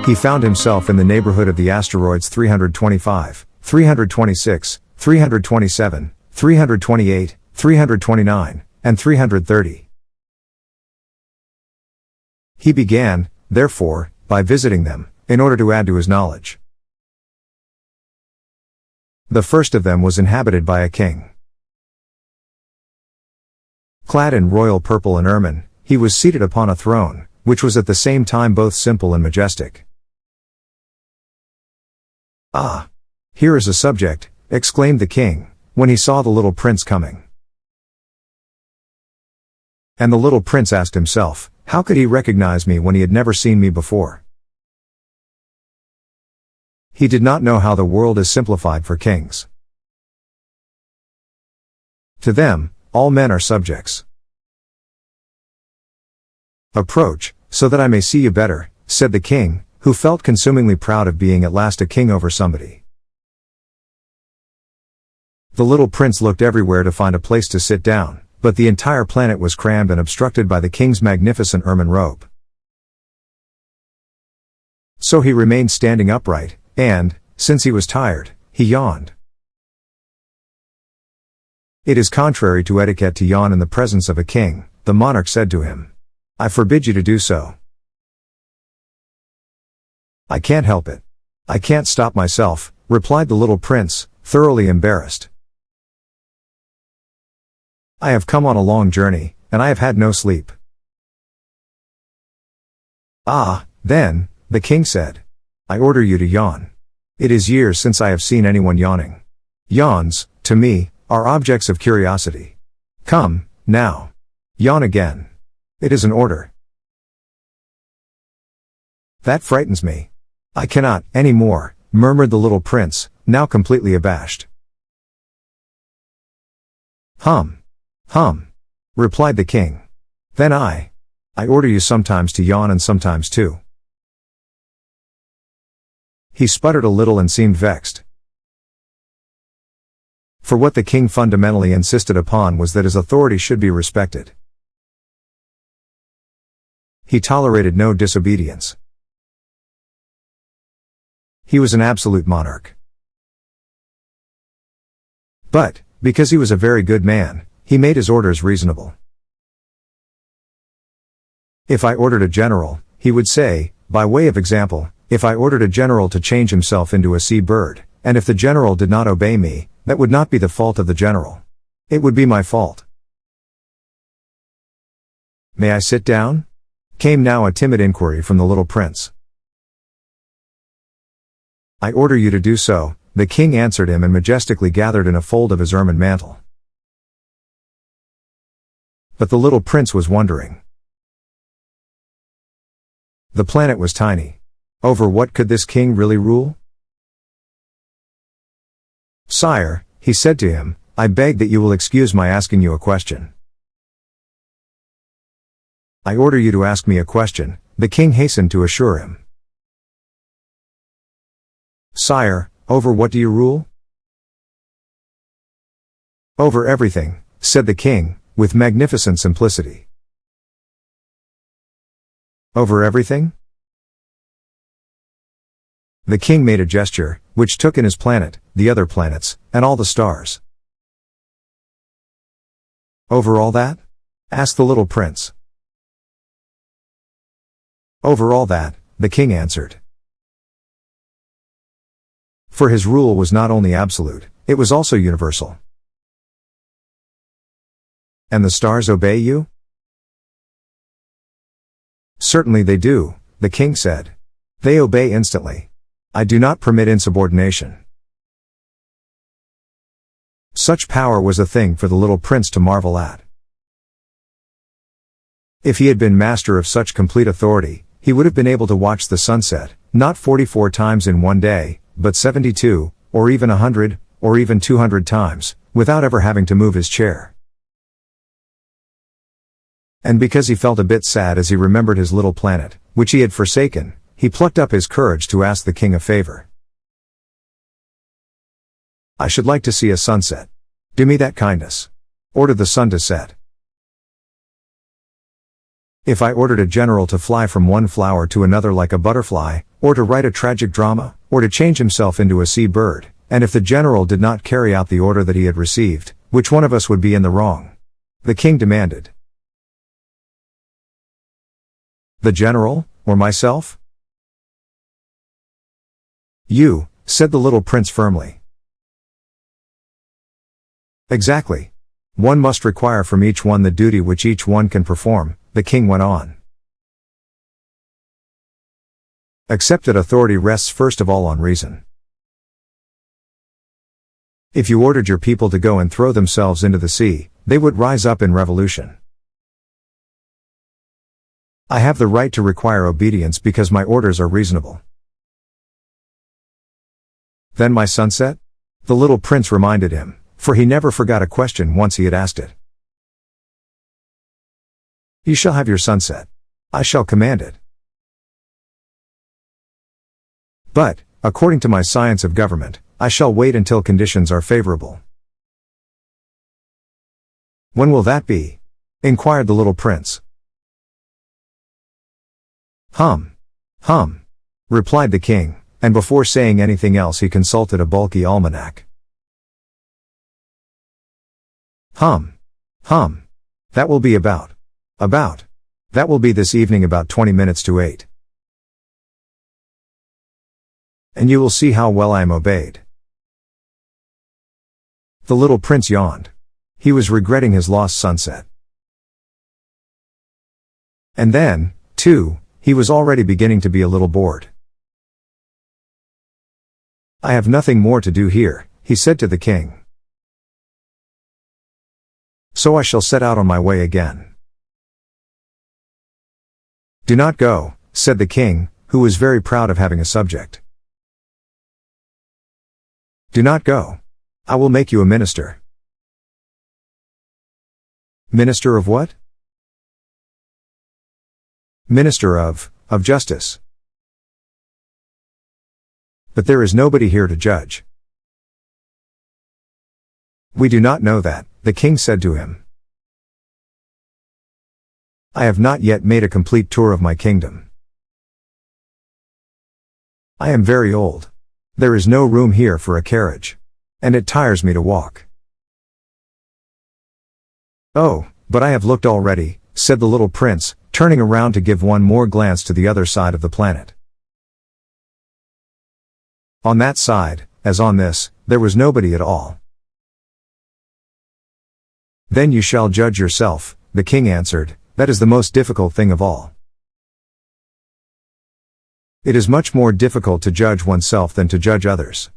He found himself in the neighborhood of the asteroids 325, 326, 327, 328, 329, and 330. He began, therefore, by visiting them, in order to add to his knowledge. The first of them was inhabited by a king. Clad in royal purple and ermine, he was seated upon a throne, which was at the same time both simple and majestic. "Ah! Here is a subject," exclaimed the king, when he saw the little prince coming. And the little prince asked himself, how could he recognize me when he had never seen me before? He did not know how the world is simplified for kings. To them, all men are subjects. "Approach, so that I may see you better," said the king, who felt consumingly proud of being at last a king over somebody. The little prince looked everywhere to find a place to sit down, but the entire planet was crammed and obstructed by the king's magnificent ermine robe. So he remained standing upright, and, since he was tired, he yawned. "It is contrary to etiquette to yawn in the presence of a king," the monarch said to him. "I forbid you to do so." "I can't help it. I can't stop myself," replied the little prince, thoroughly embarrassed. "I have come on a long journey, and I have had no sleep." "Ah, then," the king said, "I order you to yawn. It is years since I have seen anyone yawning. Yawns, to me, are objects of curiosity. Come, now. Yawn again. It is an order." "That frightens me. I cannot, any more," murmured the little prince, now completely abashed. Hum, replied the king. "Then I order you sometimes to yawn and sometimes to." He sputtered a little and seemed vexed. For what the king fundamentally insisted upon was that his authority should be respected. He tolerated no disobedience. He was an absolute monarch. But, because he was a very good man, he made his orders reasonable. If I ordered a general, he would say, by way of example, if I ordered a general to change himself into a sea bird, and if the general did not obey me, that would not be the fault of the general. It would be my fault. "May I sit down?" came now a timid inquiry from the little prince. "I order you to do so," the king answered him and majestically gathered in a fold of his ermine mantle. But the little prince was wondering. The planet was tiny. Over what could this king really rule? "Sire," he said to him, "I beg that you will excuse my asking you a question." "I order you to ask me a question," the king hastened to assure him. "Sire, over what do you rule?" "Over everything," said the king, with magnificent simplicity. "Over everything?" The king made a gesture, which took in his planet, the other planets, and all the stars. "Over all that?" asked the little prince. "Over all that," the king answered. For his rule was not only absolute, it was also universal. "And the stars obey you?" "Certainly they do," the king said. "They obey instantly. I do not permit insubordination." Such power was a thing for the little prince to marvel at. If he had been master of such complete authority, he would have been able to watch the sunset, not 44 times in one day, but 72, or even 100, or even 200 times, without ever having to move his chair. And because he felt a bit sad as he remembered his little planet, which he had forsaken, he plucked up his courage to ask the king a favor. "I should like to see a sunset. Do me that kindness. Order the sun to set." If I ordered a general to fly from one flower to another like a butterfly, or to write a tragic drama, or to change himself into a sea bird, and if the general did not carry out the order that he had received, which one of us would be in the wrong? The king demanded. The general, or myself? You, said the little prince firmly. Exactly. One must require from each one the duty which each one can perform, the king went on. Except that authority rests first of all on reason. If you ordered your people to go and throw themselves into the sea, they would rise up in revolution. I have the right to require obedience because my orders are reasonable. Then my sunset? The little prince reminded him, for he never forgot a question once he had asked it. You shall have your sunset. I shall command it. But, according to my science of government, I shall wait until conditions are favorable. When will that be? Inquired the little prince. Hum. Replied the king, and before saying anything else he consulted a bulky almanac. Hum. That will be about. That will be this evening about 20 minutes to 8. And you will see how well I am obeyed. The little prince yawned. He was regretting his lost sunset. And then, too, he was already beginning to be a little bored. I have nothing more to do here, he said to the king. So I shall set out on my way again. Do not go, said the king, who was very proud of having a subject. Do not go. I will make you a minister. Minister of what? Minister of justice. But there is nobody here to judge. We do not know that, the king said to him. I have not yet made a complete tour of my kingdom. I am very old. There is no room here for a carriage. And it tires me to walk. Oh, but I have looked already, said the little prince, turning around to give one more glance to the other side of the planet. On that side, as on this, there was nobody at all. Then you shall judge yourself, the king answered, that is the most difficult thing of all. It is much more difficult to judge oneself than to judge others.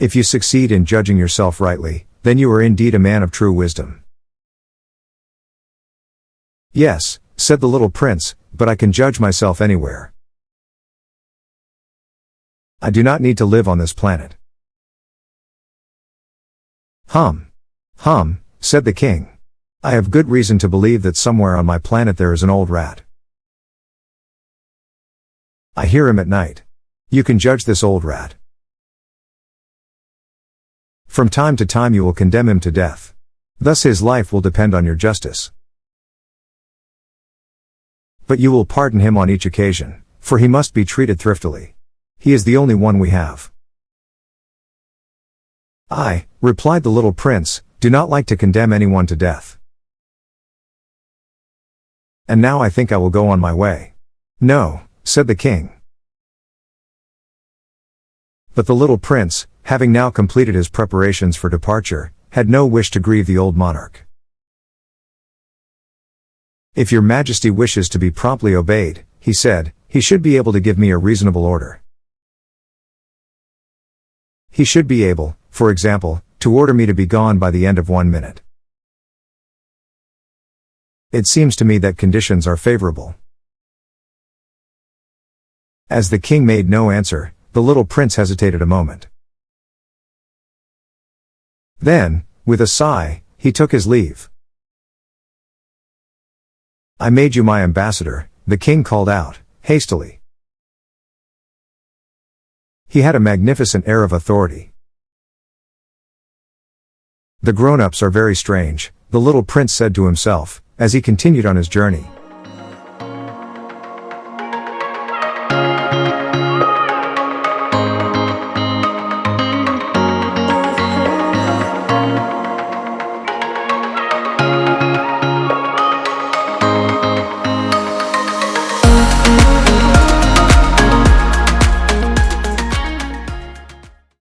If you succeed in judging yourself rightly, then you are indeed a man of true wisdom. Yes, said the little prince, but I can judge myself anywhere. I do not need to live on this planet. Hum, said the king. I have good reason to believe that somewhere on my planet there is an old rat. I hear him at night. You can judge this old rat. From time to time you will condemn him to death. Thus his life will depend on your justice. But you will pardon him on each occasion, for he must be treated thriftily. He is the only one we have. I, replied the little prince, do not like to condemn anyone to death. And now I think I will go on my way. No, said the king. But the little prince, having now completed his preparations for departure, had no wish to grieve the old monarch. If your majesty wishes to be promptly obeyed, he said, he should be able to give me a reasonable order. He should be able, for example, to order me to be gone by the end of 1 minute. It seems to me that conditions are favorable. As the king made no answer, the little prince hesitated a moment. Then, with a sigh, he took his leave. I made you my ambassador, the king called out, hastily. He had a magnificent air of authority. The grown-ups are very strange, the little prince said to himself, As he continued on his journey,